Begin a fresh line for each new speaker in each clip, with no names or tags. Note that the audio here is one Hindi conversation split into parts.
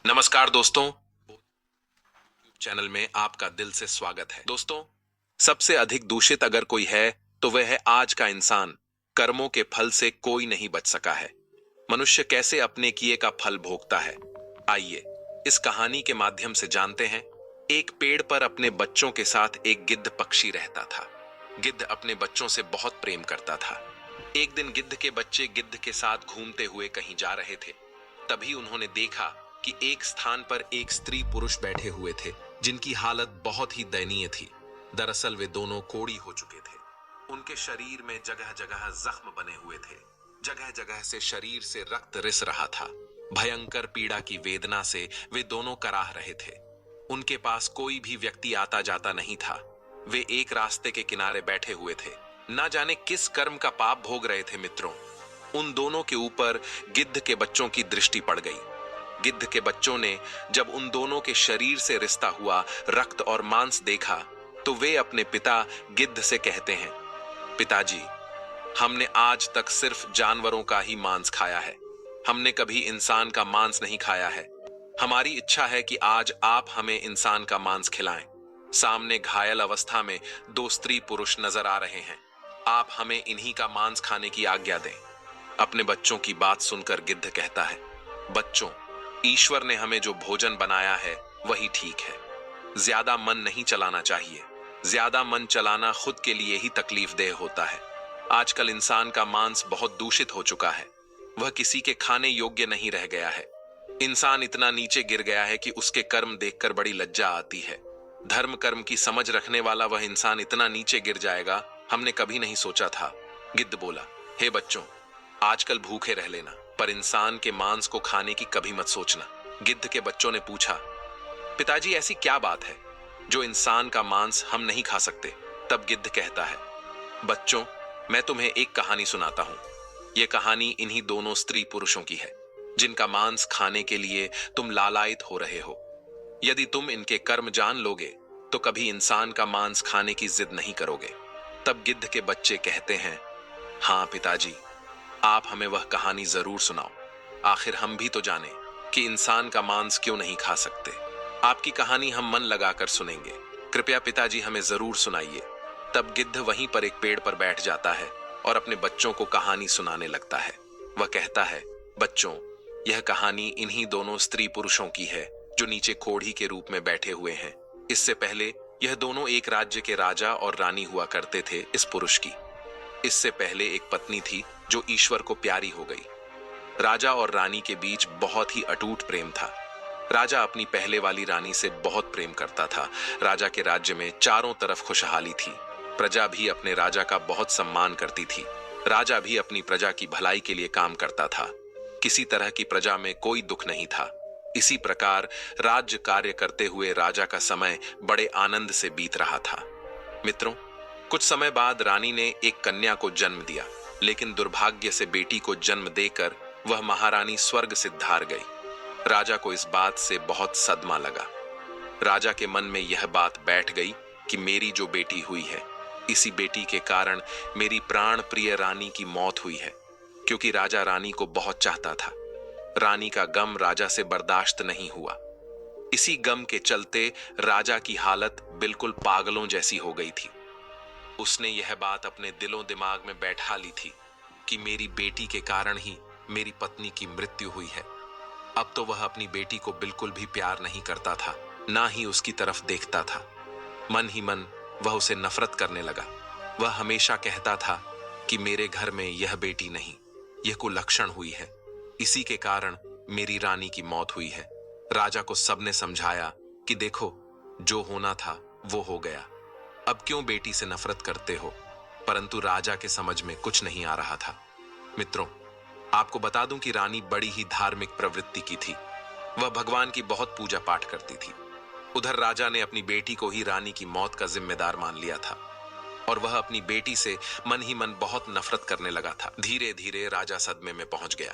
नमस्कार दोस्तों, चैनल में आपका दिल से स्वागत है। दोस्तों, सबसे अधिक दूषित अगर कोई है तो वह है आज का इंसान। कर्मों के फल से कोई नहीं बच सका है। मनुष्य कैसे अपने किए का फल भोगता है, आइए इस कहानी के माध्यम से जानते हैं। एक पेड़ पर अपने बच्चों के साथ एक गिद्ध पक्षी रहता था। गिद्ध अपने बच्चों से बहुत प्रेम करता था। एक दिन गिद्ध के बच्चे गिद्ध के साथ घूमते हुए कहीं जा रहे थे। तभी उन्होंने देखा कि एक स्थान पर एक स्त्री पुरुष बैठे हुए थे जिनकी हालत बहुत ही दयनीय थी। दरअसल वे दोनों कोढ़ी हो चुके थे। उनके शरीर में जगह जगह जख्म बने हुए थे। जगह जगह से शरीर से रक्त रिस रहा था। भयंकर पीड़ा की वेदना से वे दोनों कराह रहे थे। उनके पास कोई भी व्यक्ति आता जाता नहीं था। वे एक रास्ते के किनारे बैठे हुए थे। ना जाने किस कर्म का पाप भोग रहे थे मित्रों। उन दोनों के ऊपर गिद्ध के बच्चों की दृष्टि पड़ गई। गिद्ध के बच्चों ने जब उन दोनों के शरीर से रिश्ता हुआ रक्त और मांस देखा तो वे अपने पिता गिद्ध से कहते हैं, पिताजी, हमने आज तक सिर्फ जानवरों का ही मांस खाया है। हमने कभी इंसान का मांस नहीं खाया है। हमारी इच्छा है कि आज आप हमें इंसान का मांस खिलाएं। सामने घायल अवस्था में दो स्त्री पुरुष नजर आ रहे हैं। आप हमें इन्हीं का मांस खाने की आज्ञा दें। अपने बच्चों की बात सुनकर गिद्ध कहता है, बच्चों, ईश्वर ने हमें जो भोजन बनाया है वही ठीक है। ज्यादा मन नहीं चलाना चाहिए। ज्यादा मन चलाना खुद के लिए ही तकलीफ देह होता है। आजकल इंसान का मांस बहुत दूषित हो चुका है। वह किसी के खाने योग्य नहीं रह गया है। इंसान इतना नीचे गिर गया है कि उसके कर्म देखकर बड़ी लज्जा आती है। धर्म कर्म की समझ रखने वाला वह इंसान इतना नीचे गिर जाएगा, हमने कभी नहीं सोचा था। गिद्ध बोला, हे बच्चों, आजकल भूखे रह लेना, पर इंसान के मांस को खाने की कभी मत सोचना। गिद्ध के बच्चों ने पूछा, पिताजी ऐसी क्या बात है जो इंसान का मांस हम नहीं खा सकते? तब गिद्ध कहता है, बच्चों, मैं तुम्हें एक कहानी सुनाता हूं। यह कहानी इन्हीं दोनों स्त्री पुरुषों की है जिनका मांस खाने के लिए तुम लालायित हो रहे हो। यदि तुम इनके कर्म जान लोगे तो कभी इंसान का मांस खाने की जिद नहीं करोगे। तब गिद्ध के बच्चे कहते हैं, हाँ पिताजी, आप हमें वह कहानी जरूर सुनाओ। आखिर हम भी तो जाने कि इंसान का मांस क्यों नहीं खा सकते। आपकी कहानी हम मन लगाकर सुनेंगे। कृपया पिताजी हमें जरूर सुनाइए। तब गिद्ध वहीं पर एक पेड़ पर बैठ जाता है और अपने बच्चों को कहानी सुनाने लगता है। वह कहता है, बच्चों, यह कहानी इन्हीं दोनों स्त्री पुरुषों की है जो नीचे कोढ़ी के रूप में बैठे हुए हैं। इससे पहले यह दोनों एक राज्य के राजा और रानी हुआ करते थे। इस पुरुष की इससे पहले एक पत्नी थी जो ईश्वर को प्यारी हो गई। राजा और रानी के बीच बहुत ही अटूट प्रेम था। राजा अपनी पहले वाली रानी से बहुत प्रेम करता था। राजा के राज्य में चारों तरफ खुशहाली थी। प्रजा भी अपने राजा का बहुत सम्मान करती थी। राजा भी अपनी प्रजा की भलाई के लिए काम करता था। किसी तरह की प्रजा में कोई दुख नहीं था। इसी प्रकार राज्य कार्य करते हुए राजा का समय बड़े आनंद से बीत रहा था। मित्रों, कुछ समय बाद रानी ने एक कन्या को जन्म दिया, लेकिन दुर्भाग्य से बेटी को जन्म देकर वह महारानी स्वर्ग सिद्धार गई। राजा को इस बात से बहुत सदमा लगा। राजा के मन में यह बात बैठ गई कि मेरी जो बेटी हुई है, इसी बेटी के कारण मेरी प्राण प्रिय रानी की मौत हुई है। क्योंकि राजा रानी को बहुत चाहता था। रानी का गम राजा से बर्दाश्त नहीं हुआ। इसी गम के चलते राजा की हालत बिल्कुल पागलों जैसी हो गई थी। उसने यह बात अपने दिलों दिमाग में बैठा ली थी कि मेरी बेटी के कारण ही मेरी पत्नी की मृत्यु हुई है। अब तो वह अपनी बेटी को बिल्कुल भी प्यार नहीं करता था, ना ही उसकी तरफ देखता था। मन ही मन वह उसे नफरत करने लगा। वह हमेशा कहता था कि मेरे घर में यह बेटी नहीं, यह कुलक्षण हुई है। इसी के कारण मेरी रानी की मौत हुई है। राजा को सबने समझाया कि देखो, जो होना था वो हो गया। अब क्यों बेटी से नफरत करते हो? परंतु राजा के समझ में कुछ नहीं आ रहा था। मित्रों, आपको बता दूं कि रानी बड़ी ही धार्मिक प्रवृत्ति की थी। वह भगवान की बहुत पूजा पाठ करती थी। उधर राजा ने अपनी बेटी को ही रानी की मौत का जिम्मेदार मान लिया था और वह अपनी बेटी से मन ही मन बहुत नफरत करने लगा था। धीरे धीरे राजा सदमे में पहुंच गया।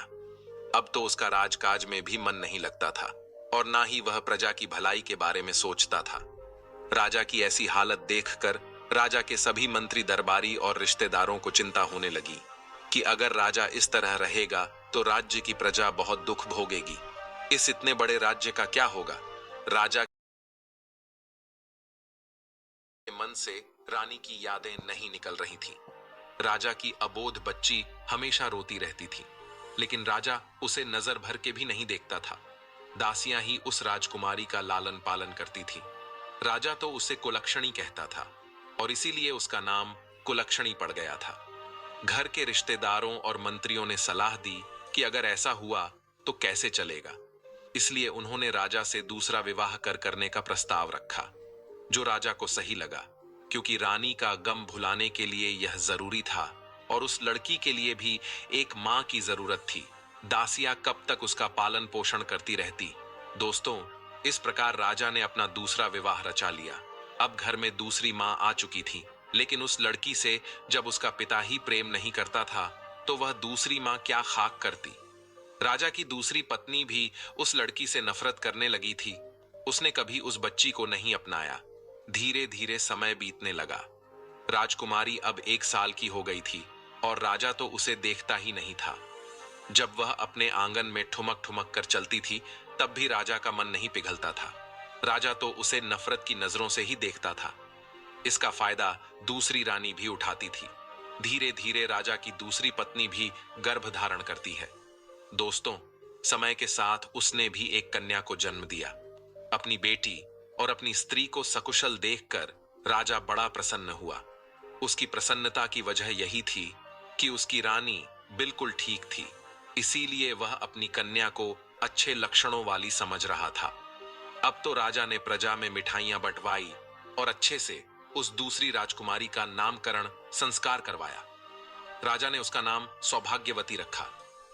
अब तो उसका राजकाज में भी मन नहीं लगता था और ना ही वह प्रजा की भलाई के बारे में सोचता था। राजा की ऐसी हालत देखकर राजा के सभी मंत्री दरबारी और रिश्तेदारों को चिंता होने लगी कि अगर राजा इस तरह रहेगा तो राज्य की प्रजा बहुत दुख भोगेगी। इस इतने बड़े राज्य का क्या होगा? राजा के मन से रानी की यादें नहीं निकल रही थीं। राजा की अबोध बच्ची हमेशा रोती रहती थी, लेकिन राजा उसे नजर भर के भी नहीं देखता था। दासियां ही उस राजकुमारी का लालन पालन करती थी। राजा तो उसे कुलक्षणी कहता था और इसीलिए उसका नाम कुलक्षणी पड़ गया था। घर के रिश्तेदारों और मंत्रियों ने सलाह दी कि अगर ऐसा हुआ तो कैसे चलेगा, इसलिए उन्होंने राजा से दूसरा विवाह करने का प्रस्ताव रखा, जो राजा को सही लगा, क्योंकि रानी का गम भुलाने के लिए यह जरूरी था और उस लड़की के लिए भी एक मां की जरूरत थी। दासियां कब तक उसका पालन पोषण करती रहती? दोस्तों, इस प्रकार राजा ने अपना दूसरा विवाह रचा लिया। अब घर में दूसरी मां आ चुकी थी, लेकिन उस लड़की से जब उसका पिता ही प्रेम नहीं करता था तो वह दूसरी मां क्या खाक करती। राजा की दूसरी पत्नी भी उस लड़की से नफरत करने लगी थी। उसने कभी उस बच्ची को नहीं अपनाया। धीरे धीरे समय बीतने लगा। राजकुमारी अब 1 साल की हो गई थी और राजा तो उसे देखता ही नहीं था। जब वह अपने आंगन में ठुमक ठुमक कर चलती थी, तब भी राजा का मन नहीं पिघलता था। राजा तो उसे नफरत की नजरों से ही देखता था। इसका फायदा दूसरी रानी भी उठाती थी। धीरे धीरे राजा की दूसरी पत्नी भी गर्भ धारण करती है। दोस्तों, समय के साथ उसने भी एक कन्या को जन्म दिया। अपनी बेटी और अपनी स्त्री को सकुशल देखकर राजा बड़ा प्रसन्न हुआ। उसकी प्रसन्नता की वजह यही थी कि उसकी रानी बिल्कुल ठीक थी, इसीलिए वह अपनी कन्या को अच्छे लक्षणों वाली समझ रहा था। अब तो राजा ने प्रजा में मिठाइयां बंटवाई और अच्छे से उस दूसरी राजकुमारी का नामकरण संस्कार करवाया। राजा ने उसका नाम सौभाग्यवती रखा।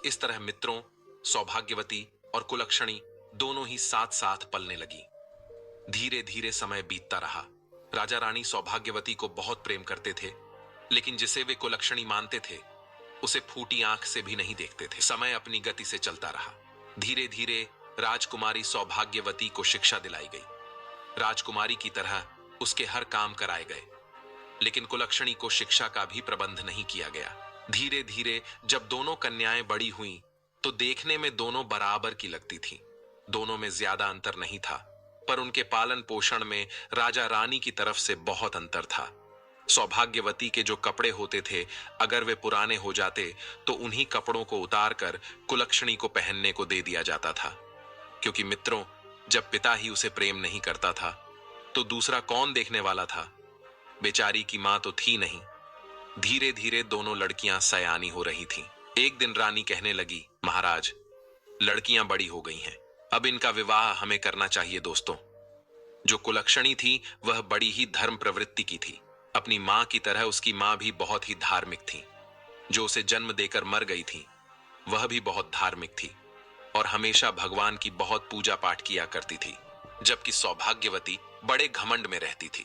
इस तरह मित्रों, सौभाग्यवती और कुलक्षणी दोनों ही साथ साथ पलने लगी। धीरे धीरे समय बीतता रहा। राजा रानी सौभाग्यवती को बहुत प्रेम करते थे, लेकिन जिसे वे कुलक्षणी मानते थे उसे फूटी आंख से भी नहीं देखते थे। समय अपनी गति से चलता रहा। धीरे धीरे राजकुमारी सौभाग्यवती को शिक्षा दिलाई गई। राजकुमारी की तरह उसके हर काम कराए गए, लेकिन कुलक्षणी को शिक्षा का भी प्रबंध नहीं किया गया। धीरे धीरे जब दोनों कन्याएं बड़ी हुईं, तो देखने में दोनों बराबर की लगती थीं। दोनों में ज्यादा अंतर नहीं था, पर उनके पालन पोषण में राजा रानी की तरफ से बहुत अंतर था। सौभाग्यवती के जो कपड़े होते थे, अगर वे पुराने हो जाते तो उन्हीं कपड़ों को उतारकर कुलक्षणी को पहनने को दे दिया जाता था, क्योंकि मित्रों, जब पिता ही उसे प्रेम नहीं करता था तो दूसरा कौन देखने वाला था? बेचारी की मां तो थी नहीं। धीरे धीरे दोनों लड़कियां सयानी हो रही थीं। एक दिन रानी कहने लगी, महाराज, लड़कियां बड़ी हो गई हैं, अब इनका विवाह हमें करना चाहिए। दोस्तों, जो कुलक्षणी थी वह बड़ी ही धर्म प्रवृत्ति की थी। अपनी मां की तरह उसकी मां भी बहुत ही धार्मिक थी। जो उसे जन्म देकर मर गई थी वह भी बहुत धार्मिक थी और हमेशा भगवान की बहुत पूजा पाठ किया करती थी। जबकि सौभाग्यवती बड़े घमंड में रहती थी।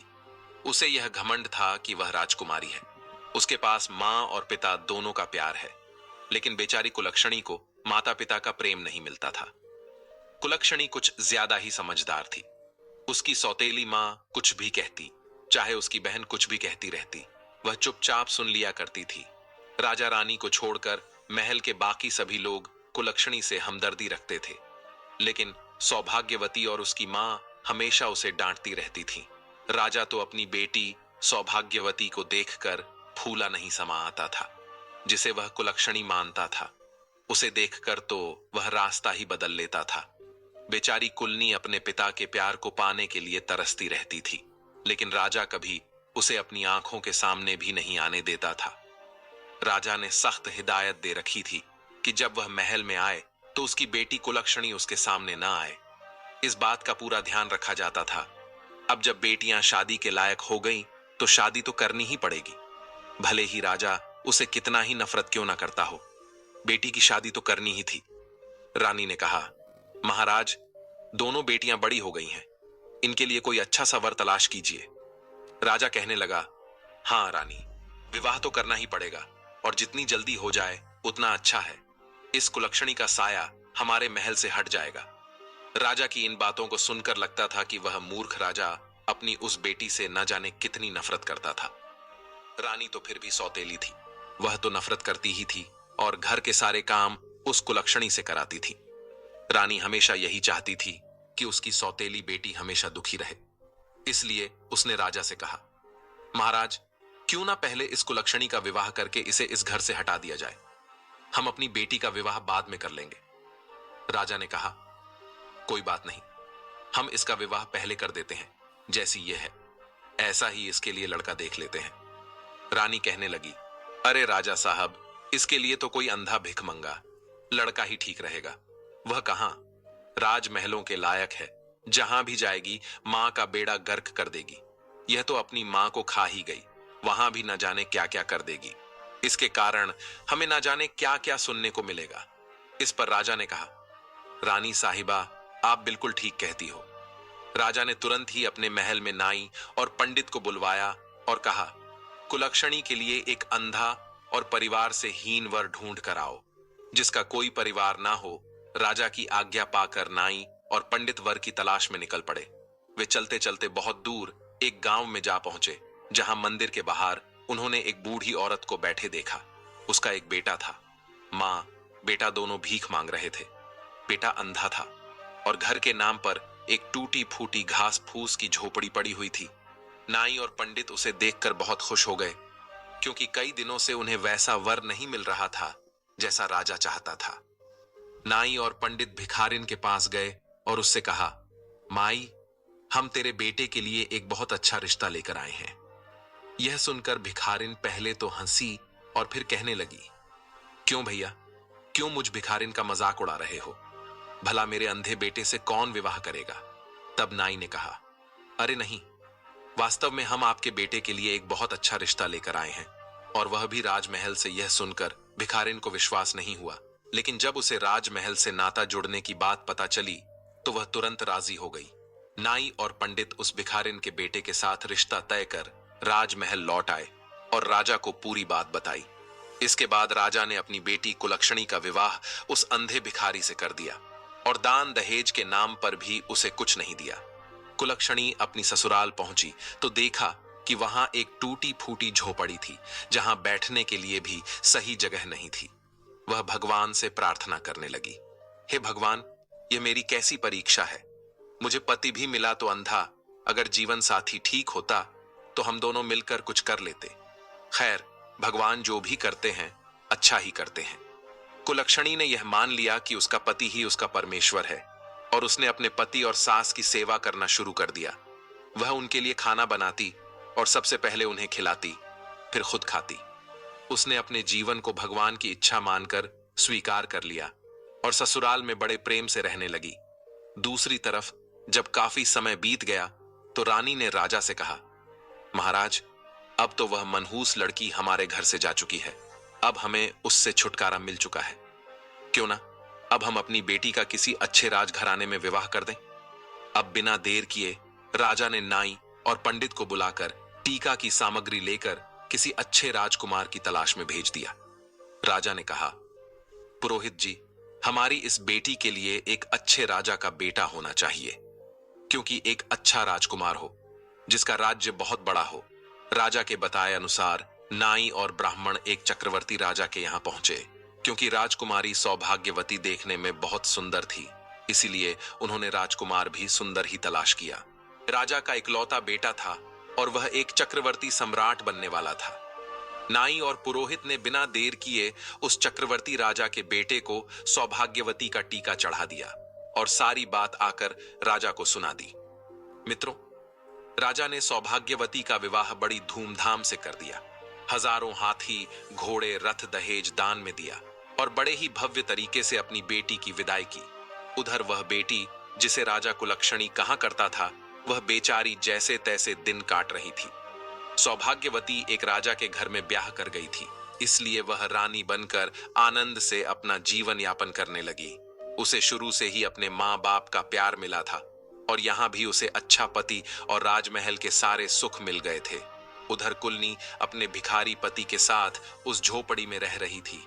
उसे यह घमंड था कि वह राजकुमारी है, उसके पास मां और पिता दोनों का प्यार है, लेकिन बेचारी कुलक्षणी को माता पिता का प्रेम नहीं मिलता था। कुलक्षणी कुछ ज्यादा ही समझदार थी। उसकी सौतेली मां कुछ भी कहती, चाहे उसकी बहन कुछ भी कहती रहती, वह चुपचाप सुन लिया करती थी। राजा रानी को छोड़कर महल के बाकी सभी लोग कुलक्षणी से हमदर्दी रखते थे, लेकिन सौभाग्यवती और उसकी मां हमेशा उसे डांटती रहती थी। राजा तो अपनी बेटी सौभाग्यवती को देखकर फूला नहीं समा आता था, जिसे वह कुलक्षणी मानता था। उसे देखकर तो वह रास्ता ही बदल लेता था। बेचारी कुलनी अपने पिता के प्यार को पाने के लिए तरसती रहती थी, लेकिन राजा कभी उसे अपनी आंखों के सामने भी नहीं आने देता था। राजा ने सख्त हिदायत दे रखी थी कि जब वह महल में आए तो उसकी बेटी कुलक्षणी उसके सामने न आए। इस बात का पूरा ध्यान रखा जाता था। अब जब बेटियां शादी के लायक हो गईं, तो शादी तो करनी ही पड़ेगी, भले ही राजा उसे कितना ही नफरत क्यों ना करता हो। बेटी की शादी तो करनी ही थी। रानी ने कहा, महाराज, दोनों बेटियां बड़ी हो गई हैं, इनके लिए कोई अच्छा सा वर तलाश कीजिए। राजा कहने लगा, हाँ रानी, विवाह तो करना ही पड़ेगा और जितनी जल्दी हो जाए उतना अच्छा है। इस कुलक्षणी का साया हमारे महल से हट जाएगा। राजा की इन बातों को सुनकर लगता था कि वह मूर्ख राजा अपनी उस बेटी से न जाने कितनी नफरत करता था। रानी तो फिर भी सौतेली थी, वह तो नफरत करती ही थी और घर के सारे काम उस कुलक्षणी से कराती थी। रानी हमेशा यही चाहती थी कि उसकी सौतेली बेटी हमेशा दुखी रहे। इसलिए उसने राजा से कहा, महाराज, क्यों ना पहले इस कुलक्षणी का विवाह करके इसे इस घर से हटा दिया जाए। हम अपनी बेटी का विवाह बाद में कर लेंगे। राजा ने कहा, कोई बात नहीं, हम इसका विवाह पहले कर देते हैं। जैसी ये है ऐसा ही इसके लिए लड़का देख लेते हैं। रानी कहने लगी, अरे राजा साहब, इसके लिए तो कोई अंधा भिखमंगा लड़का ही ठीक रहेगा। वह कहां राजमहलों के लायक है, जहां भी जाएगी मां का बेड़ा गर्क कर देगी। यह तो अपनी मां को खा ही गई, वहां भी न जाने क्या क्या कर देगी। इसके कारण हमें न जाने क्या क्या सुनने को मिलेगा। इस पर राजा ने कहा, रानी साहिबा, आप बिल्कुल ठीक कहती हो। राजा ने तुरंत ही अपने महल में नाई और पंडित को बुलवाया और कहा, कुलक्षणी के लिए एक अंधा और परिवार से हीन वर ढूंढ कर आओ। जिसका कोई परिवार ना हो, राजा की आज्ञा पाकर नाई और पंडित वर की तलाश में निकल पड़े। वे चलते चलते बहुत दूर एक गांव में जा पहुंचे, जहां मंदिर के बाहर उन्होंने एक बूढ़ी औरत को बैठे देखा। उसका एक बेटा था। मां बेटा दोनों भीख मांग रहे थे। बेटा अंधा था और घर के नाम पर एक टूटी फूटी घास फूस की झोपड़ी पड़ी हुई थी। नाई और पंडित उसे देखकर बहुत खुश हो गए, क्योंकि कई दिनों से उन्हें वैसा वर नहीं मिल रहा था जैसा राजा चाहता था। नाई और पंडित भिखारिन के पास गए और उससे कहा, माई, हम तेरे बेटे के लिए एक बहुत अच्छा रिश्ता लेकर आए हैं। यह सुनकर भिखारिन पहले तो हंसी और फिर कहने लगी, क्यों भैया, क्यों मुझ भिखारिन का मजाक उड़ा रहे हो? भला मेरे अंधे बेटे से कौन विवाह करेगा? तब नाई ने कहा, अरे नहीं, वास्तव में हम आपके बेटे के लिए एक बहुत अच्छा रिश्ता लेकर आए हैं। और वह भी राजमहल से। यह सुनकर भिखारिन को विश्वास नहीं हुआ, लेकिन जब उसे राजमहल से नाता जुड़ने की बात पता चली तो वह तुरंत राजी हो गई। नाई और पंडित उस भिखारिन के बेटे के साथ रिश्ता तय कर राजमहल लौट आए और राजा को पूरी बात बताई। इसके बाद राजा ने अपनी बेटी कुलक्षणी का विवाह उस अंधे भिखारी से कर दिया और दान दहेज के नाम पर भी उसे कुछ नहीं दिया। कुलक्षणी अपनी ससुराल पहुंची तो देखा कि वहां एक टूटी फूटी झोपड़ी थी, जहां बैठने के लिए भी सही जगह नहीं थी। वह भगवान से प्रार्थना करने लगी, हे भगवान, यह मेरी कैसी परीक्षा है। मुझे पति भी मिला तो अंधा, अगर जीवन साथी ठीक होता तो हम दोनों मिलकर कुछ कर लेते। खैर, भगवान जो भी करते हैं अच्छा ही करते हैं। कुलक्षणी ने यह मान लिया कि उसका पति ही उसका परमेश्वर है और उसने अपने पति और सास की सेवा करना शुरू कर दिया। वह उनके लिए खाना बनाती और सबसे पहले उन्हें खिलाती, फिर खुद खाती। उसने अपने जीवन को भगवान की इच्छा मानकर स्वीकार कर लिया और ससुराल में बड़े प्रेम से रहने लगी। दूसरी तरफ जब काफी समय बीत गया तो रानी ने राजा से कहा, महाराज, अब तो वह मनहूस लड़की हमारे घर से जा चुकी है। अब हमें उससे छुटकारा मिल चुका है। क्यों ना अब हम अपनी बेटी का किसी अच्छे राजघराने में विवाह कर दें। अब बिना देर किए राजा ने नाई और पंडित को बुलाकर टीका की सामग्री लेकर किसी अच्छे राजकुमार की तलाश में भेज दिया। राजा ने कहा, पुरोहित जी, हमारी इस बेटी के लिए एक अच्छे राजा का बेटा होना चाहिए, क्योंकि एक अच्छा राजकुमार हो जिसका राज्य बहुत बड़ा हो। राजा के बताए अनुसार नाई और ब्राह्मण एक चक्रवर्ती राजा के यहां पहुंचे। क्योंकि राजकुमारी सौभाग्यवती देखने में बहुत सुंदर थी, इसीलिए उन्होंने राजकुमार भी सुंदर ही तलाश किया। राजा का इकलौता बेटा था और वह एक चक्रवर्ती सम्राट बनने वाला था। नाई और पुरोहित ने बिना देर किए उस चक्रवर्ती राजा के बेटे को सौभाग्यवती का टीका चढ़ा दिया और सारी बात आकर राजा को सुना दी। मित्रों, राजा ने सौभाग्यवती का विवाह बड़ी धूमधाम से कर दिया। हजारों हाथी, घोड़े, रथ दहेज दान में दिया और बड़े ही भव्य तरीके से अपनी बेटी की विदाई की। उधर वह बेटी, जिसे राजा कुलक्षणी कहा करता था, वह बेचारी जैसे तैसे दिन काट रही थी। सौभाग्यवती एक राजा के घर में ब्याह कर गई थी, इसलिए वह रानी बनकर आनंद से अपना जीवन यापन करने लगी। उसे शुरू से ही अपने माँ बाप का प्यार मिला था और यहाँ भी उसे अच्छा पति और राजमहल के सारे सुख मिल गए थे। उधर कुलनी अपने भिखारी पति के साथ उस झोपड़ी में रह रही थी।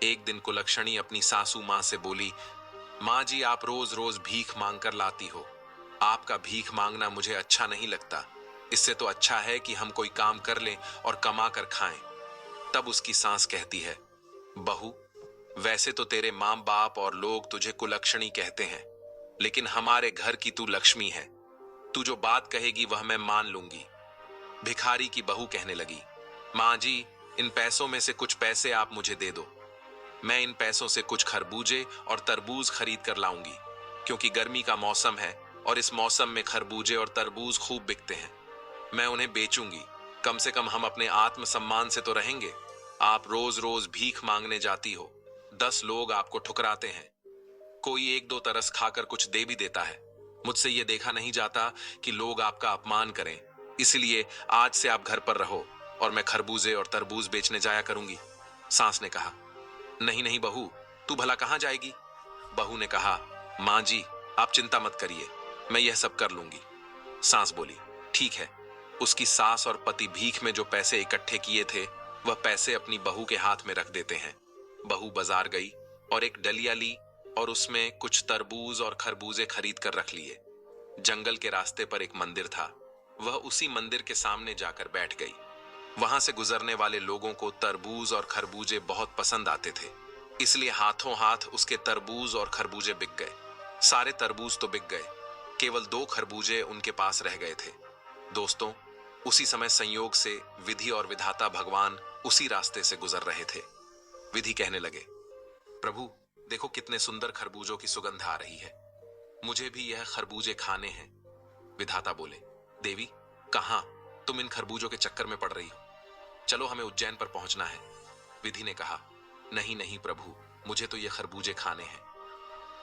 एक दिन कुलक्षणी अपनी सासू माँ से बोली, माँ जी, आप रोज रोज भीख मांग कर लाती हो। आपका भीख मांगना मुझे अच्छा नहीं लगता। इससे तो अच्छा है कि हम कोई काम कर लें और कमा कर खाएं। तब उसकी सास कहती है, बहू, वैसे तो तेरे माँ बाप और लोग तुझे कुलक्षणी कहते हैं, लेकिन हमारे घर की तू लक्ष्मी है। तू जो बात कहेगी वह मैं मान लूंगी। भिखारी की बहू कहने लगी, माँ जी, इन पैसों में से कुछ पैसे आप मुझे दे दो। मैं इन पैसों से कुछ खरबूजे और तरबूज खरीद कर लाऊंगी, क्योंकि गर्मी का मौसम है और इस मौसम में खरबूजे और तरबूज खूब बिकते हैं। मैं उन्हें बेचूंगी, कम से कम हम अपने आत्मसम्मान से तो रहेंगे। आप रोज रोज भीख मांगने जाती हो, 10 लोग आपको ठुकराते हैं, कोई एक दो तरस खाकर कुछ दे भी देता है। मुझसे यह देखा नहीं जाता कि लोग आपका अपमान करें, इसलिए आज से आप घर पर रहो और मैं खरबूजे और तरबूज बेचने जाया करूंगी। सास ने कहा, नहीं नहीं बहू, तू भला कहां जाएगी? बहू ने कहा, मां जी, आप चिंता मत करिए, मैं यह सब कर लूंगी। सास बोली, ठीक है। उसकी सास और पति भीख में जो पैसे इकट्ठे किए थे वह पैसे अपनी बहू के हाथ में रख देते हैं। बहू बाजार गई और एक डलिया ली और उसमें कुछ तरबूज और खरबूजे खरीद कर रख लिए। जंगल के रास्ते पर एक मंदिर था, वह उसी मंदिर के सामने जाकर बैठ गई। वहां से गुजरने वाले लोगों को तरबूज और खरबूजे बहुत पसंद आते थे, इसलिए हाथों हाथ उसके तरबूज और खरबूजे बिक गए। सारे तरबूज तो बिक गए, केवल 2 खरबूजे उनके पास रह गए थे। दोस्तों, उसी समय संयोग से विधि और विधाता भगवान उसी रास्ते से गुजर रहे थे। विधि कहने लगे, प्रभु देखो कितने सुंदर खरबूजों की सुगंध आ रही है, मुझे भी यह खरबूजे खाने हैं। विधाता बोले, देवी कहां, तुम इन खरबूजों के चक्कर में पड़ रही हो, चलो हमें उज्जैन पर पहुंचना है। विधि ने कहा, नहीं नहीं प्रभु, मुझे तो ये खरबूजे खाने हैं।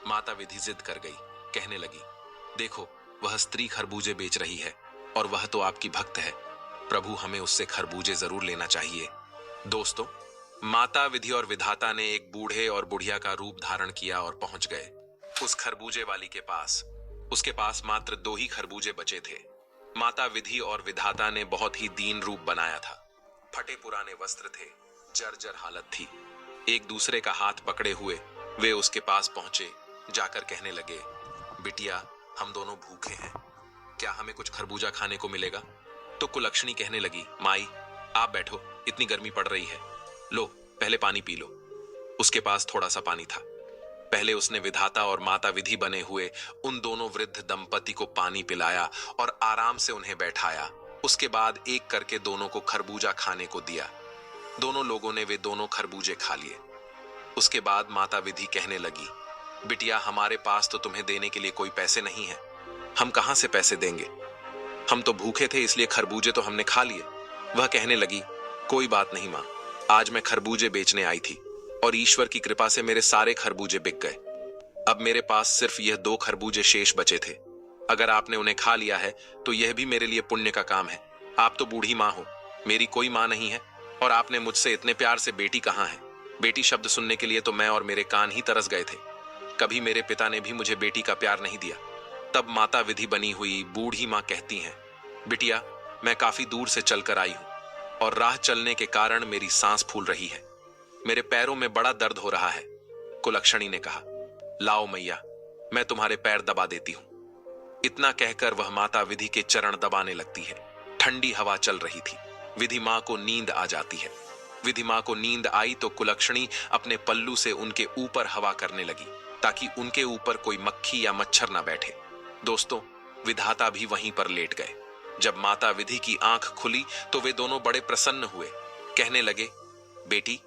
माता विधि जिद कर गई, कहने लगी, देखो वह स्त्री खरबूजे बेच रही है और वह तो आपकी भक्त है, प्रभु हमें उससे खरबूजे जरूर लेना चाहिए। दोस्तों, माता विधि और विधाता ने एक बूढ़े और बुढ़िया का रूप धारण किया और पहुंच गए उस खरबूजे वाली के पास। उसके पास मात्र 2 ही खरबूजे बचे थे। माता विधि और विधाता ने बहुत ही दीन रूप बनाया था। फटे पुराने वस्त्र थे, जर्जर हालत थी। एक दूसरे का हाथ पकड़े हुए वे उसके पास पहुंचे, जाकर कहने लगे, बिटिया हम दोनों भूखे हैं, क्या हमें कुछ खरबूजा खाने को मिलेगा? तो कुलक्षणी कहने लगी, माई आप बैठो, इतनी गर्मी पड़ रही है, लो पहले पानी पी लो। उसके पास थोड़ा सा पानी था। पहले उसने विधाता और माता विधि बने हुए उन दोनों वृद्ध दंपति को पानी पिलाया और आराम से उन्हें बैठाया। उसके बाद एक करके दोनों को खरबूजा खाने को दिया। दोनों लोगों ने वे दोनों खरबूजे खा लिए। उसके बाद माता विधि कहने लगी, बिटिया हमारे पास तो तुम्हें देने के लिए कोई पैसे नहीं है, हम कहां से पैसे देंगे, हम तो भूखे थे इसलिए खरबूजे तो हमने खा लिए। वह कहने लगी, कोई बात नहीं मां, आज मैं खरबूजे बेचने आई थी और ईश्वर की कृपा से मेरे सारे खरबूजे बिक गए। अब मेरे पास सिर्फ यह 2 खरबूजे शेष बचे थे, अगर आपने उन्हें खा लिया है तो यह भी मेरे लिए पुण्य का काम है। आप तो बूढ़ी मां हो, मेरी कोई मां नहीं है, और आपने मुझसे इतने प्यार से बेटी कहाँ है, बेटी शब्द सुनने के लिए तो मैं और मेरे कान ही तरस गए थे। कभी मेरे पिता ने भी मुझे बेटी का प्यार नहीं दिया। तब माता विधि बनी हुई बूढ़ी मां कहती हैं, बिटिया मैं काफी दूर से चलकर आई हूं और राह चलने के कारण मेरी सांस फूल रही है, मेरे पैरों में बड़ा दर्द हो रहा है। कुलक्षणी ने कहा, लाओ मैया, मैं तुम्हारे पैर दबा देती हूं। इतना कहकर वह माता विधि के चरण दबाने लगती है। ठंडी हवा चल रही थी। विधि मां को नींद आ जाती है। विधि मां को नींद आई तो कुलक्षणी अपने पल्लू से उनके ऊपर हवा करने लगी, ताकि उनके ऊपर कोई मक्खी या मच्छर ना बैठे। दोस्तों, विधाता भी वहीं पर लेट गए। जब माता विधि की आंख खुली तो वे दोनों बड़े प्रसन्न हुए। कहने लगे, बेटी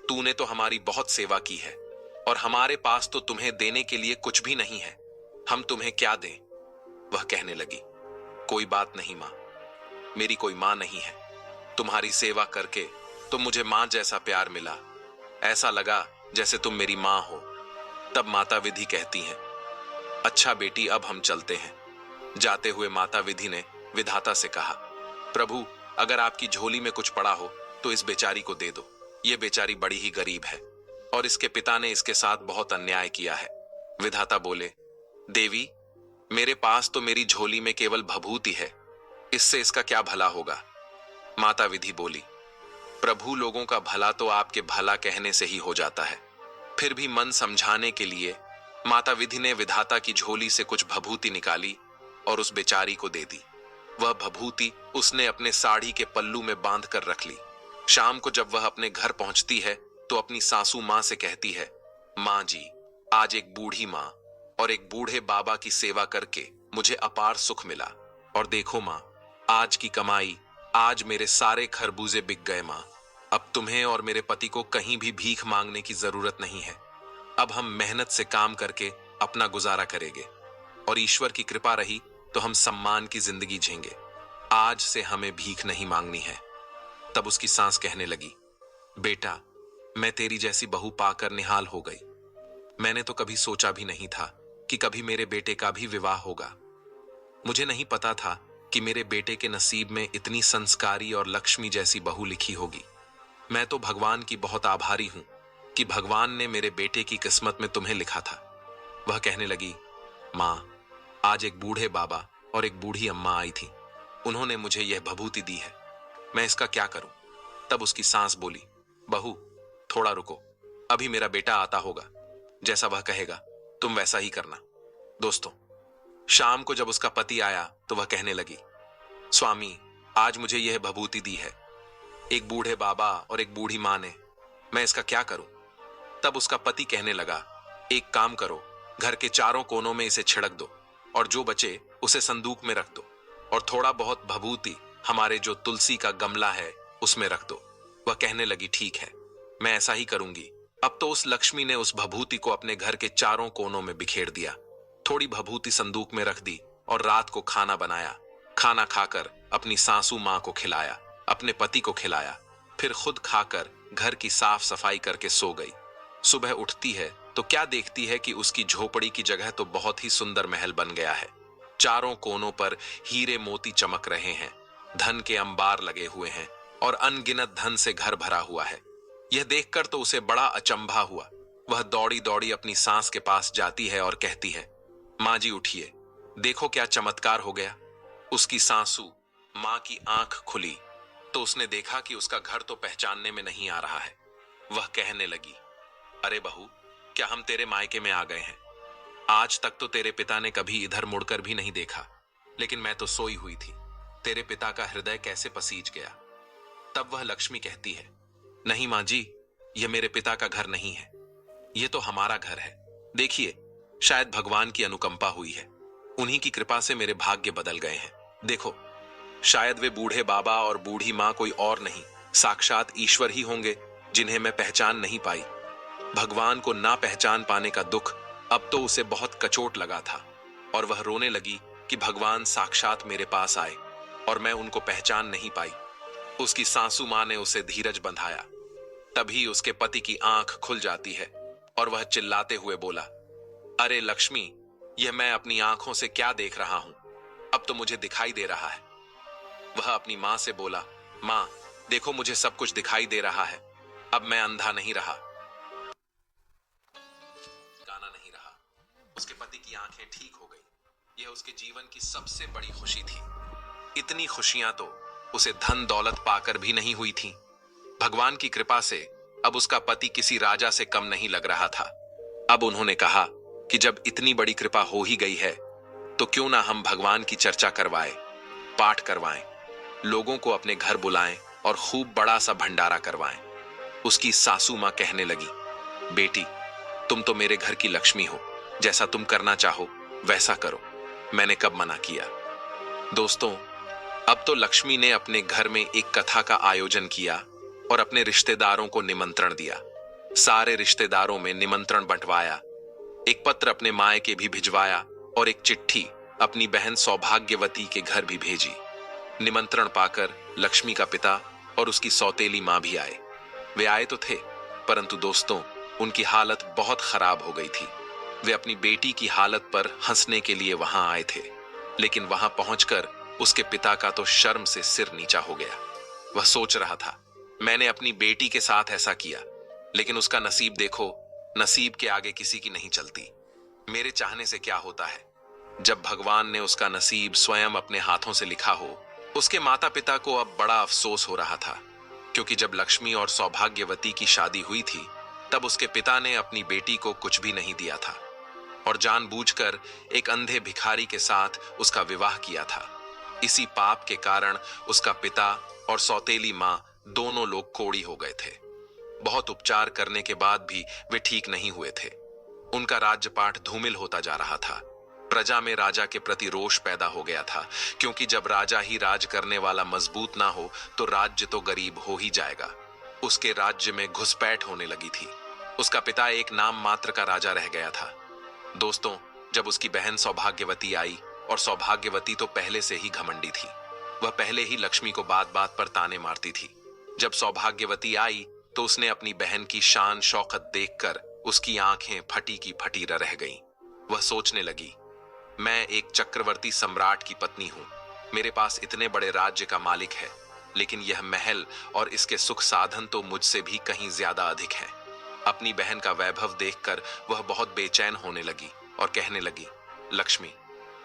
तूने तो हमारी बहुत सेवा की है और हमारे पास तो तुम्हें देने के लिए कुछ भी नहीं है, हम तुम्हें क्या दें? वह कहने लगी, कोई बात नहीं मां, मेरी कोई मां नहीं है, तुम्हारी सेवा करके तो मुझे मां जैसा प्यार मिला, ऐसा लगा जैसे तुम मेरी मां हो। तब माता विधि कहती हैं, अच्छा बेटी अब हम चलते हैं। जाते हुए माता विधि ने विधाता से कहा, प्रभु अगर आपकी झोली में कुछ पड़ा हो तो इस बेचारी को दे दो, ये बेचारी बड़ी ही गरीब है और इसके पिता ने इसके साथ बहुत अन्याय किया है। विधाता बोले, देवी मेरे पास तो मेरी झोली में केवल भभूति है, इससे इसका क्या भला होगा? माता विधि बोली, प्रभु लोगों का भला तो आपके भला कहने से ही हो जाता है। फिर भी मन समझाने के लिए माता विधि ने विधाता की झोली से कुछ भभूति निकाली और उस बेचारी को दे दी। वह भभूति उसने अपने साड़ी के पल्लू में बांध कर रख ली। शाम को जब वह अपने घर पहुंचती है तो अपनी सासू माँ से कहती है, माँ जी, आज एक बूढ़ी माँ और एक बूढ़े बाबा की सेवा करके मुझे अपार सुख मिला। और देखो माँ, आज की कमाई, आज मेरे सारे खरबूजे बिक गए माँ। अब तुम्हें और मेरे पति को कहीं भी भीख मांगने की जरूरत नहीं है। अब हम मेहनत से काम करके अपना गुजारा करेंगे और ईश्वर की कृपा रही तो हम सम्मान की जिंदगी जीएंगे। आज से हमें भीख नहीं मांगनी है। तब उसकी सास कहने लगी, बेटा, मैं तेरी जैसी बहू पाकर निहाल हो गई। मैंने तो कभी सोचा भी नहीं था कि कभी मेरे बेटे का भी विवाह होगा। मुझे नहीं पता था कि मेरे बेटे के नसीब में इतनी संस्कारी और लक्ष्मी जैसी बहू लिखी होगी। मैं तो भगवान की बहुत आभारी हूं कि भगवान ने मेरे बेटे की किस्मत में तुम्हें लिखा था। वह कहने लगी, मां, आज एक बूढ़े बाबा और एक बूढ़ी अम्मा आई थी। उन्होंने मुझे यह भभूति दी है, मैं इसका क्या करूं? तब उसकी सास बोली, बहू, थोड़ा रुको, अभी मेरा बेटा आता होगा, जैसा वह कहेगा तुम वैसा ही करना। दोस्तों, शाम को जब उसका पति आया तो वह कहने लगी, स्वामी, आज मुझे यह भभूति दी है, एक बूढ़े बाबा और एक बूढ़ी मां ने, मैं इसका क्या करूं? तब उसका पति कहने लगा, एक काम करो, घर के चारों कोनों में इसे छिड़क दो और जो बचे उसे संदूक में रख दो और थोड़ा बहुत भभूति हमारे जो तुलसी का गमला है उसमें रख दो। वह कहने लगी, ठीक है, मैं ऐसा ही करूंगी। अब तो उस लक्ष्मी ने उस भभूति को अपने घर के चारों कोनों में बिखेर दिया। थोड़ी भभूति संदूक में रख दी और रात को खाना बनाया। खाना खाकर अपनी सासू मां को खिलाया, अपने पति को खिलाया, फिर खुद खाकर घर की साफ सफाई करके सो गई। सुबह उठती है तो क्या देखती है कि उसकी झोपड़ी की जगह तो बहुत ही सुंदर महल बन गया है। चारों कोनों पर हीरे मोती चमक रहे हैं, धन के अंबार लगे हुए हैं और अनगिनत धन से घर भरा हुआ है। यह देखकर तो उसे बड़ा अचंभा हुआ। वह दौड़ी दौड़ी अपनी सास के पास जाती है और कहती है, मां जी उठिए, देखो क्या चमत्कार हो गया। उसकी सासू मां की आंख खुली तो उसने देखा कि उसका घर तो पहचानने में नहीं आ रहा है। वह कहने लगी, अरे बहू, क्या हम तेरे मायके में आ गए हैं? आज तक तो तेरे पिता ने कभी इधर मुड़कर भी नहीं देखा, लेकिन मैं तो सोई हुई थी, तेरे पिता का हृदय कैसे पसीज गया। तब वह लक्ष्मी कहती है, नहीं मां जी, यह मेरे पिता का घर नहीं है, यह तो हमारा घर है। देखिए, शायद भगवान की अनुकंपा हुई है, उन्हीं की कृपा से मेरे भाग्य बदल गए हैं। देखो, शायद वे बूढ़े बाबा और बूढ़ी मां कोई और नहीं, साक्षात ईश्वर ही होंगे जिन्हें मैं पहचान नहीं पाई। भगवान को ना पहचान पाने का दुख अब तो उसे बहुत कचोट लगा था और वह रोने लगी कि भगवान साक्षात मेरे पास आए और मैं उनको पहचान नहीं पाई। उसकी सासू मां ने उसे धीरज बंधाया। तभी उसके पति की आंख खुल जाती है और वह चिल्लाते हुए बोला, अरे लक्ष्मी, यह मैं अपनी आंखों से क्या देख रहा हूं? अब तो मुझे दिखाई दे रहा है। वह अपनी मां से बोला, मां, देखो, मुझे सब कुछ दिखाई दे रहा है, अब मैं अंधा नहीं रहा, गाना नहीं रहा। उसके पति की आंखें ठीक हो गई। यह उसके जीवन की सबसे बड़ी खुशी थी। इतनी खुशियां तो उसे धन दौलत पाकर भी नहीं हुई थी। भगवान की कृपा से अब उसका पति किसी राजा से कम नहीं लग रहा था। अब उन्होंने कहा कि जब इतनी बड़ी कृपा हो ही गई है तो क्यों ना हम भगवान की चर्चा करवाएं, पाठ करवाएं, लोगों को अपने घर बुलाएं और खूब बड़ा सा भंडारा करवाएं। उसकी सासू मां कहने लगी, बेटी, तुम तो मेरे घर की लक्ष्मी हो, जैसा तुम करना चाहो वैसा करो, मैंने कब मना किया। दोस्तों, अब तो लक्ष्मी ने अपने घर में एक कथा का आयोजन किया और अपने रिश्तेदारों को निमंत्रण दिया। सारे रिश्तेदारों में निमंत्रण बंटवाया। एक पत्र अपने मायके भी भिजवाया और एक चिट्ठी अपनी बहन सौभाग्यवती के घर भी भेजी। निमंत्रण पाकर लक्ष्मी का पिता और उसकी सौतेली मां भी आए। वे आए तो थे, परंतु दोस्तों, उनकी हालत बहुत खराब हो गई थी। वे अपनी बेटी की हालत पर हंसने के लिए वहां आए थे, लेकिन वहां पहुंचकर उसके पिता का तो शर्म से सिर नीचा हो गया। वह सोच रहा था, मैंने अपनी बेटी के साथ ऐसा किया, लेकिन उसका नसीब देखो, नसीब के आगे किसी की नहीं चलती। मेरे चाहने से क्या होता है? जब भगवान ने उसका नसीब स्वयं अपने हाथों से लिखा हो। उसके माता पिता को अब बड़ा अफसोस हो रहा था, क्योंकि जब लक्ष्मी और सौभाग्यवती की शादी हुई थी तब उसके पिता ने अपनी बेटी को कुछ भी नहीं दिया था और जानबूझकर एक अंधे भिखारी के साथ उसका विवाह किया था। इसी पाप के कारण उसका पिता और सौतेली मां दोनों लोग कोढ़ी हो गए थे। बहुत उपचार करने के बाद भी वे ठीक नहीं हुए थे। उनका राज्यपाठ धूमिल होता जा रहा था। प्रजा में राजा के प्रति रोष पैदा हो गया था, क्योंकि जब राजा ही राज करने वाला मजबूत ना हो तो राज्य तो गरीब हो ही जाएगा। उसके राज्य में घुसपैठ होने लगी थी। उसका पिता एक नाम मात्र का राजा रह गया था। दोस्तों, जब उसकी बहन सौभाग्यवती आई, और सौभाग्यवती तो पहले से ही घमंडी थी, वह पहले ही लक्ष्मी को बात बात पर ताने मारती थी। जब सौभाग्यवती आई तो उसने अपनी बहन की शान शौकत देखकर उसकी आंखें फटी की फटी रह गईं। वह सोचने लगी, मैं एक चक्रवर्ती सम्राट की पत्नी हूं, मेरे पास इतने बड़े राज्य का मालिक है, लेकिन यह महल और इसके सुख साधन तो मुझसे भी कहीं ज्यादा अधिक है। अपनी बहन का वैभव देखकर वह बहुत बेचैन होने लगी और कहने लगी, लक्ष्मी,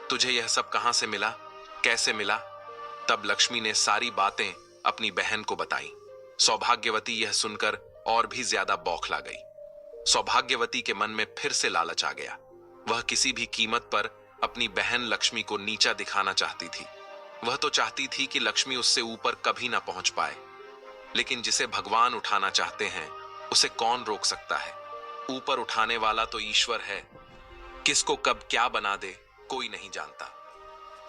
तुझे यह सब कहां से मिला, कैसे मिला? तब लक्ष्मी ने सारी बातें अपनी बहन को बताई। सौभाग्यवती यह सुनकर और भी ज्यादा बौखला गई। सौभाग्यवती के मन में फिर से लालच आ गया। वह किसी भी कीमत पर अपनी बहन लक्ष्मी को नीचा दिखाना चाहती थी। वह तो चाहती थी कि लक्ष्मी उससे ऊपर कभी ना पहुंच पाए, लेकिन जिसे भगवान उठाना चाहते हैं उसे कौन रोक सकता है? ऊपर उठाने वाला तो ईश्वर है, किसको कब क्या बना दे कोई नहीं जानता।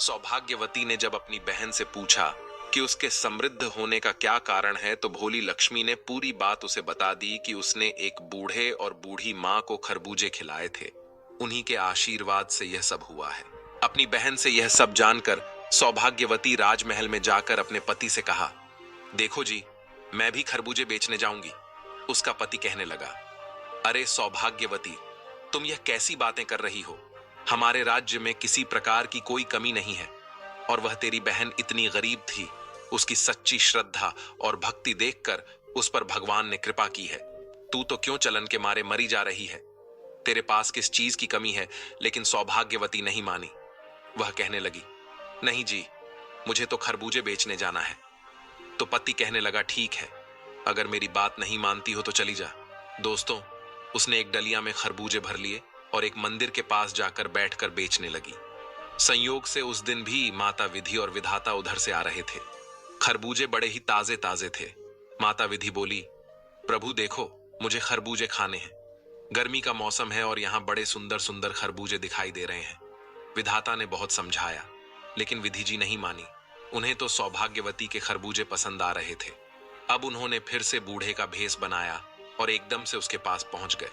सौभाग्यवती ने जब अपनी बहन से पूछा कि उसके समृद्ध होने का क्या कारण है, तो भोली लक्ष्मी ने पूरी बात उसे बता दी कि उसने एक बूढ़े और बूढ़ी मां को खरबूजे खिलाए थे, उन्हीं के आशीर्वाद से यह सब हुआ है। अपनी बहन से यह सब जानकर सौभाग्यवती राजमहल में जाकर अपने पति से कहा, देखो जी, मैं भी खरबूजे बेचने जाऊंगी। उसका पति कहने लगा, अरे सौभाग्यवती, तुम यह कैसी बातें कर रही हो? हमारे राज्य में किसी प्रकार की कोई कमी नहीं है, और वह तेरी बहन इतनी गरीब थी, उसकी सच्ची श्रद्धा और भक्ति देखकर उस पर भगवान ने कृपा की है। तू तो क्यों चलन के मारे मरी जा रही है? तेरे पास किस चीज की कमी है? लेकिन सौभाग्यवती नहीं मानी। वह कहने लगी, नहीं जी, मुझे तो खरबूजे बेचने जाना है। तो पति कहने लगा, ठीक है, अगर मेरी बात नहीं मानती हो तो चली जा। दोस्तों, उसने एक डलिया में खरबूजे भर लिए और एक मंदिर के पास जाकर बैठकर बेचने लगी। संयोग से उस दिन भी माता विधि और विधाता उधर से आ रहे थे। खरबूजे बड़े ही ताजे ताजे थे। माता विधि बोली, प्रभु देखो, मुझे खरबूजे खाने हैं। गर्मी का मौसम है और यहाँ बड़े सुंदर सुंदर खरबूजे दिखाई दे रहे हैं। विधाता ने बहुत समझाया, लेकिन विधि जी नहीं मानी। उन्हें तो सौभाग्यवती के खरबूजे पसंद आ रहे थे। अब उन्होंने फिर से बूढ़े का भेष बनाया और एकदम से उसके पास पहुंच गए।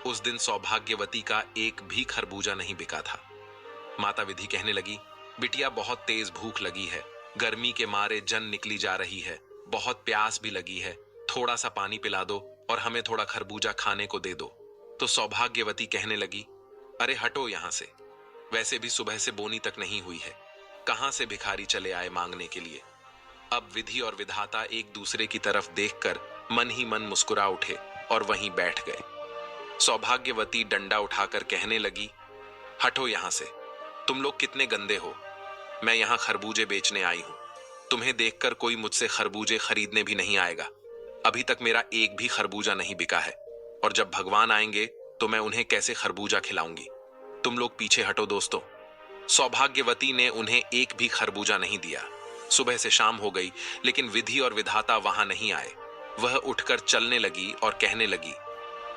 उस दिन सौभाग्यवती का एक भी खरबूजा नहीं बिका था। माता विधि कहने लगी, बिटिया, बहुत तेज भूख लगी है, गर्मी के मारे जन निकली जा रही है, बहुत प्यास भी लगी है, थोड़ा सा पानी पिला दो और हमें थोड़ा खरबूजा खाने को दे दो। तो सौभाग्यवती कहने लगी, अरे हटो यहां से, वैसे भी सुबह से बोनी तक नहीं हुई है, कहां से भिखारी चले आए मांगने के लिए। अब विधि और विधाता एक दूसरे की तरफ देखकर मन ही मन मुस्कुरा उठे और वहीं बैठ गए। सौभाग्यवती डंडा उठाकर कहने लगी, हटो यहां से, तुम लोग कितने गंदे हो। मैं यहां खरबूजे बेचने आई हूं, तुम्हें देखकर कोई मुझसे खरबूजे खरीदने भी नहीं आएगा। अभी तक मेरा एक भी खरबूजा नहीं बिका है, और जब भगवान आएंगे तो मैं उन्हें कैसे खरबूजा खिलाऊंगी। तुम लोग पीछे हटो। दोस्तों, सौभाग्यवती ने उन्हें एक भी खरबूजा नहीं दिया। सुबह से शाम हो गई, लेकिन विधि और विधाता वहां नहीं आए। वह उठकर चलने लगी और कहने लगी,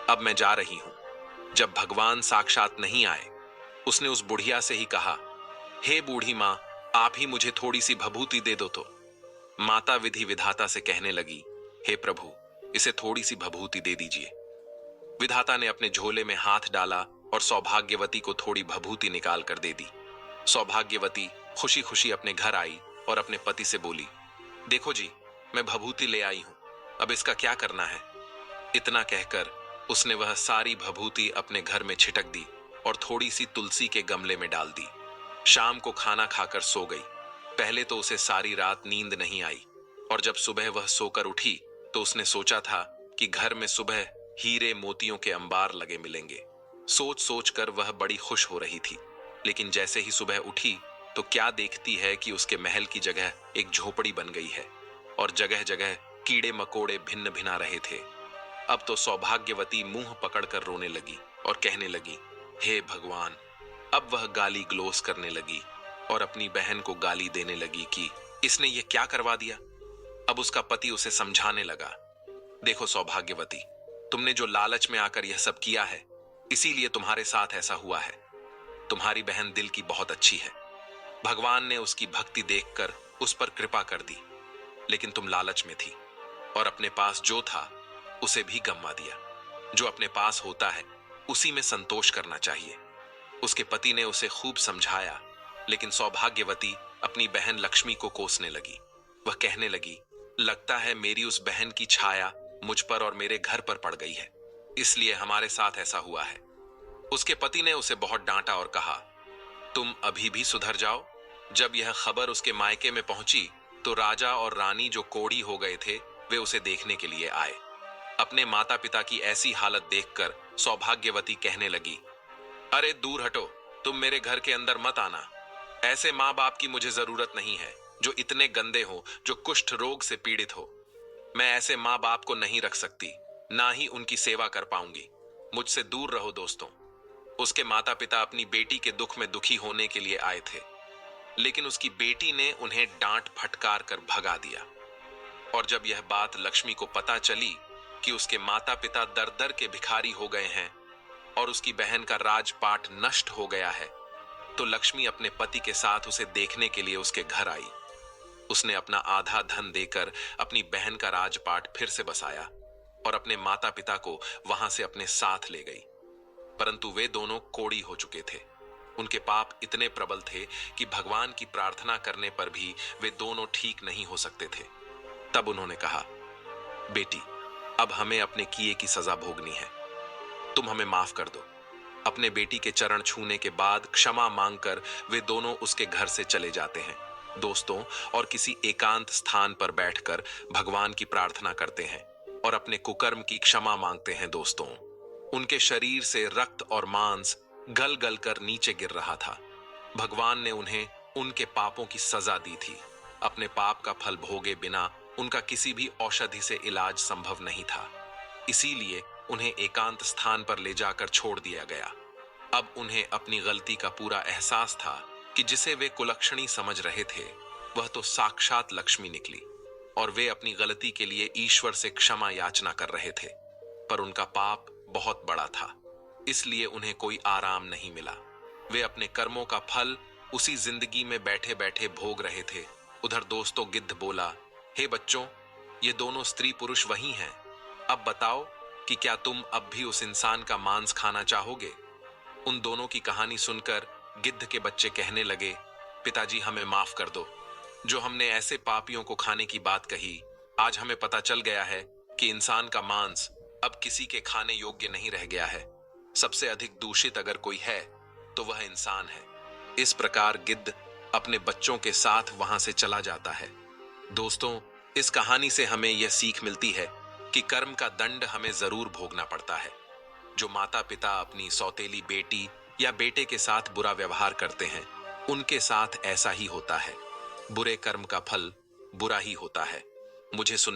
अब मैं जा रही हूं। जब भगवान साक्षात नहीं आए, उसने उस बुढ़िया से ही कहा, हे बूढ़ी मां, आप ही मुझे थोड़ी सी भभूति दे दो तो। माता विधि विधाता से कहने लगी, हे प्रभु, इसे थोड़ी सी भभूति दे दीजिए। विधाता ने अपने झोले में हाथ डाला और सौभाग्यवती को थोड़ी भभूति निकाल कर दे दी। सौभाग्यवती खुशी खुशी अपने घर आई और अपने पति से बोली, देखो जी, मैं भभूति ले आई हूं, अब इसका क्या करना है। इतना कहकर उसने वह सारी भभूति अपने घर में छिटक दी और थोड़ी सी तुलसी के गमले में डाल दी। शाम को खाना खाकर सो गई। पहले तो उसे सारी रात नींद नहीं आई, और जब सुबह वह सोकर उठी तो उसने सोचा था कि घर में सुबह हीरे मोतियों के अंबार लगे मिलेंगे। सोच सोच कर वह बड़ी खुश हो रही थी, लेकिन जैसे ही सुबह उठी तो क्या देखती है कि उसके महल की जगह एक झोपड़ी बन गई है और जगह जगह कीड़े मकोड़े भिन्न भिना रहे थे। अब तो सौभाग्यवती मुंह पकड़कर रोने लगी और कहने लगी, हे भगवान। अब वह गाली ग्लोस करने लगी और अपनी बहन को गाली देने लगी कि इसने ये क्या करवा दिया। अब उसका पति उसे समझाने लगा, देखो सौभाग्यवती, तुमने जो लालच में आकर यह सब किया है, इसीलिए तुम्हारे साथ ऐसा हुआ है। तुम्हारी बहन दिल की बहुत अच्छी है। भगवान ने उसकी भक्ति देखकर उस पर कृपा कर दी, लेकिन तुम लालच में थी और अपने पास जो था उसे भी गंवा दिया। जो अपने पास होता है उसी में संतोष करना चाहिए। उसके पति ने उसे खूब समझाया, लेकिन सौभाग्यवती अपनी बहन लक्ष्मी को कोसने लगी। वह कहने लगी, लगता है मेरी उस बहन की छाया मुझ पर और मेरे घर पर पड़ गई है, इसलिए हमारे साथ ऐसा हुआ है। उसके पति ने उसे बहुत डांटा और कहा, तुम अभी भी सुधर जाओ। जब यह खबर उसके मायके में पहुंची तो राजा और रानी जो कोढ़ी हो गए थे, वे उसे देखने के लिए आए। अपने माता पिता की ऐसी हालत देखकर सौभाग्यवती कहने लगी, अरे दूर हटो, तुम मेरे घर के अंदर मत आना। ऐसे माँ बाप की मुझे जरूरत नहीं है जो इतने गंदे हो, जो कुष्ठ रोग से पीड़ित हो। मैं ऐसे माँ बाप को नहीं रख सकती, ना ही उनकी सेवा कर पाऊंगी। मुझसे दूर रहो दोस्तों। उसके माता पिता अपनी बेटी के दुख में दुखी होने के लिए आए थे, लेकिन उसकी बेटी ने उन्हें डांट फटकार कर भगा दिया। और जब यह बात लक्ष्मी को पता चली कि उसके माता पिता दर दर के भिखारी हो गए हैं और उसकी बहन का राजपाट नष्ट हो गया है, तो लक्ष्मी अपने पति के साथ उसे देखने के लिए उसके घर आई। उसने अपना आधा धन देकर अपनी बहन का राजपाट फिर से बसाया और अपने माता पिता को वहां से अपने साथ ले गई। परंतु वे दोनों कोढ़ी हो चुके थे। उनके पाप इतने प्रबल थे कि भगवान की प्रार्थना करने पर भी वे दोनों ठीक नहीं हो सकते थे। तब उन्होंने कहा, बेटी, अब हमें अपने किए की सजा भोगनी है। तुम हमें माफ कर दो। अपने बेटी के चरण छूने के बाद क्षमा मांगकर वे दोनों उसके घर से चले जाते हैं दोस्तों, और किसी एकांत स्थान पर बैठकर भगवान की प्रार्थना करते हैं और अपने कुकर्म की क्षमा मांगते हैं दोस्तों। उनके शरीर से रक्त और मांस गल गल कर नीचे गिर रहा था। भगवान ने उन्हें उनके पापों की सजा दी थी। अपने पाप का फल भोगे बिना उनका किसी भी औषधि से इलाज संभव नहीं था, इसीलिए उन्हें एकांत स्थान पर ले जाकर छोड़ दिया गया। अब उन्हें अपनी गलती का पूरा एहसास था कि जिसे वे कुलक्षणी समझ रहे थे वह तो साक्षात लक्ष्मी निकली, और वे अपनी गलती के लिए ईश्वर से क्षमा याचना कर रहे थे। पर उनका पाप बहुत बड़ा था, इसलिए उन्हें कोई आराम नहीं मिला। वे अपने कर्मों का फल उसी जिंदगी में बैठे बैठे भोग रहे थे। उधर दोस्तों गिद्ध बोला, हे बच्चों, ये दोनों स्त्री पुरुष वही हैं। अब बताओ कि क्या तुम अब भी उस इंसान का मांस खाना चाहोगे? उन दोनों की कहानी सुनकर गिद्ध के बच्चे कहने लगे, पिताजी हमें माफ कर दो। जो हमने ऐसे पापियों को खाने की बात कही, आज हमें पता चल गया है कि इंसान का मांस अब किसी के खाने योग्य नहीं रह गया है। सबसे अधिक दूषित अगर कोई है तो वह इंसान है। इस प्रकार गिद्ध अपने बच्चों के साथ वहां से चला जाता है। दोस्तों, इस कहानी से हमें यह सीख मिलती है कि कर्म का दंड हमें जरूर भोगना पड़ता है। जो माता पिता अपनी सौतेली बेटी या बेटे के साथ बुरा व्यवहार करते हैं, उनके साथ ऐसा ही होता है। बुरे कर्म का फल बुरा ही होता है। मुझे सुन